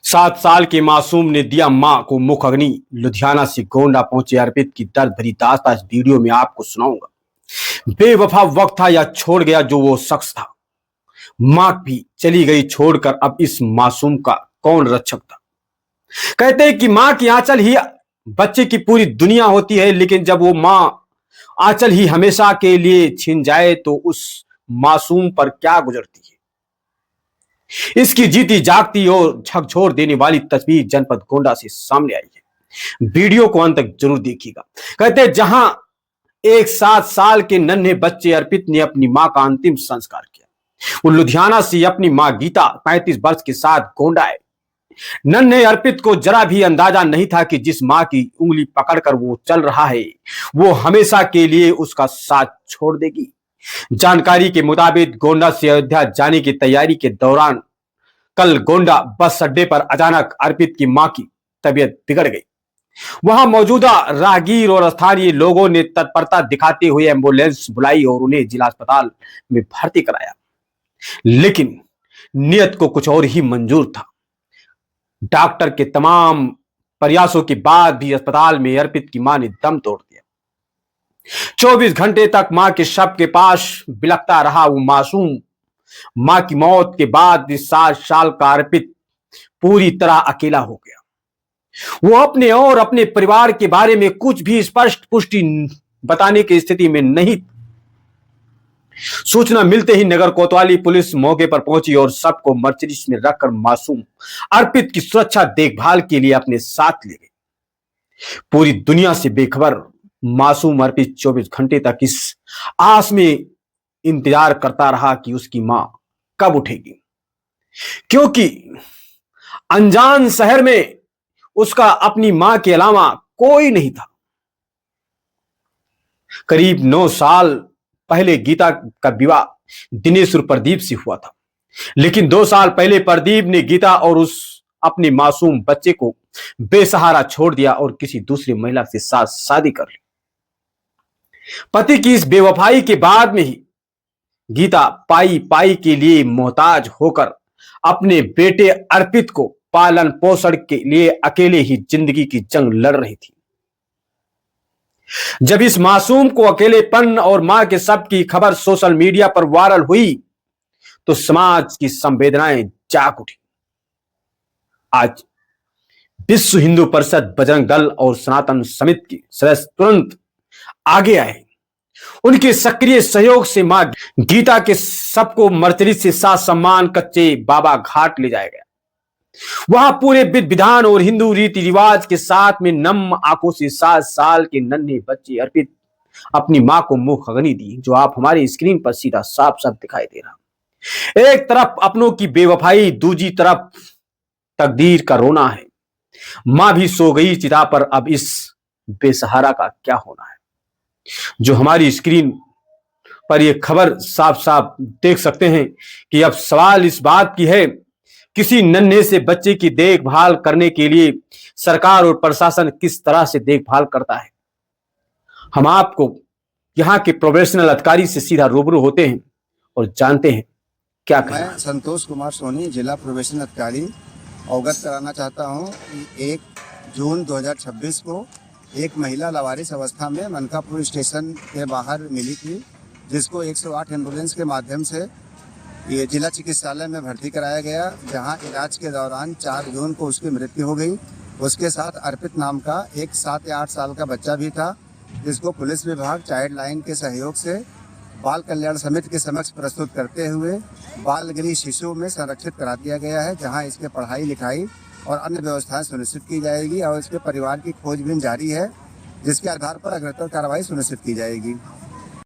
7 साल के मासूम ने दिया मां को मुख अग्नि। लुधियाना से गोंडा पहुंचे अर्पित की दर्द भरी दास्तां इस वीडियो में आपको सुनाऊंगा। बेवफा वक्त था या छोड़ गया जो वो शख्स था। मां भी चली गई छोड़कर, अब इस मासूम का कौन रक्षक था। कहते हैं कि मां की आंचल ही बच्चे की पूरी दुनिया होती है, लेकिन जब वो मां आंचल ही हमेशा के लिए छिन जाए तो उस मासूम पर क्या गुजरती है। इसकी जीती जागती और झकझोर देने वाली तस्वीर जनपद गोंडा से सामने आई है। वीडियो को अंत तक जरूर देखिएगा। कहते हैं जहां एक 7 साल के नन्हे बच्चे अर्पित ने अपनी मां का अंतिम संस्कार किया, वो लुधियाना से अपनी मां गीता 35 वर्ष के साथ गोंडा आए। नन्हे अर्पित को जरा भी अंदाजा नहीं था कि जिस मां की उंगली पकड़कर वो चल रहा है, वो हमेशा के लिए उसका साथ छोड़ देगी। जानकारी के मुताबिक गोंडा से अयोध्या जाने की तैयारी के दौरान कल गोंडा बस अड्डे पर अचानक अर्पित की मां की तबीयत बिगड़ गई। वहां मौजूदा राहगीर और स्थानीय लोगों ने तत्परता दिखाते हुए एम्बुलेंस बुलाई और उन्हें जिला अस्पताल में भर्ती कराया, लेकिन नियत को कुछ और ही मंजूर था। डॉक्टर के तमाम प्रयासों के बाद भी अस्पताल में अर्पित की मां ने दम तोड़ दिया। 24 घंटे तक मां के शव के पास बिलखता रहा वो मासूम। मां की मौत के बाद 7 साल का अर्पित पूरी तरह अकेला हो गया। वो अपने और अपने परिवार के बारे में कुछ भी स्पष्ट पुष्टि बताने की स्थिति में नहीं। सूचना मिलते ही नगर कोतवाली पुलिस मौके पर पहुंची और सबको मर्चरी में रखकर मासूम अर्पित की सुरक्षा देखभाल के लिए अपने साथ ले गई। पूरी दुनिया से बेखबर मासूम अर्पित 24 घंटे तक इस आस में इंतजार करता रहा कि उसकी मां कब उठेगी, क्योंकि अनजान शहर में उसका अपनी मां के अलावा कोई नहीं था। करीब 9 साल पहले गीता का विवाह दिनेश और प्रदीप से हुआ था, लेकिन 2 साल पहले प्रदीप ने गीता और उस अपने मासूम बच्चे को बेसहारा छोड़ दिया और किसी दूसरी महिला के साथ शादी कर ली। पति की इस बेवफाई के बाद में ही गीता पाई पाई के लिए मोहताज होकर अपने बेटे अर्पित को पालन पोषण के लिए अकेले ही जिंदगी की जंग लड़ रही थी। जब इस मासूम को अकेलेपन और मां के शव की खबर सोशल मीडिया पर वायरल हुई तो समाज की संवेदनाएं जाग उठी। आज विश्व हिंदू परिषद, बजरंग दल और सनातन समिति के सदस्य तुरंत आगे आए। उनके सक्रिय सहयोग से मां गीता के शव को मर्चरी से साथ सम्मान कच्चे बाबा घाट ले जाया गया। वहां पूरे विधि विधान और हिंदू रीति रिवाज के साथ में नम आंखों से 7 साल के नन्हे बच्चे अर्पित अपनी मां को मुख अग्नि दी, जो आप हमारी स्क्रीन पर सीधा साफ साफ दिखाई दे रहा। एक तरफ अपनों की बेवफाई, दूसरी तरफ तकदीर का रोना है। मां भी सो गई चिता पर, अब इस बेसहारा का क्या होना है। जो हमारी स्क्रीन पर यह खबर साफ साफ देख सकते हैं कि अब सवाल इस बात की है, किसी नन्हे से बच्चे की देखभाल करने के लिए सरकार और प्रशासन किस तरह से देखभाल करता है। हम आपको यहाँ के प्रोफेशनल अधिकारी से सीधा रूबरू होते हैं और जानते हैं क्या कहना है। मैं संतोष कुमार सोनी, जिला प्रोबेशन अधिकारी, अवगत कराना चाहता हूं कि 1 जून 2026 को एक महिला लावारिस अवस्था में मनकापुर स्टेशन के बाहर मिली थी, जिसको 108 एम्बुलेंस के माध्यम से ये जिला चिकित्सालय में भर्ती कराया गया, जहां इलाज के दौरान 4 जून को उसकी मृत्यु हो गई। उसके साथ अर्पित नाम का एक 7 या 8 साल का बच्चा भी था, जिसको पुलिस विभाग चाइल्ड लाइन के सहयोग से बाल कल्याण समिति के समक्ष प्रस्तुत करते हुए बाल गृह शिशु में संरक्षित करा दिया गया है, जहां इसके पढ़ाई लिखाई और अन्य व्यवस्थाएं सुनिश्चित की जाएगी और इसके परिवार की खोजबीन जारी है, जिसके आधार पर अग्रतर कार्रवाई सुनिश्चित की जाएगी।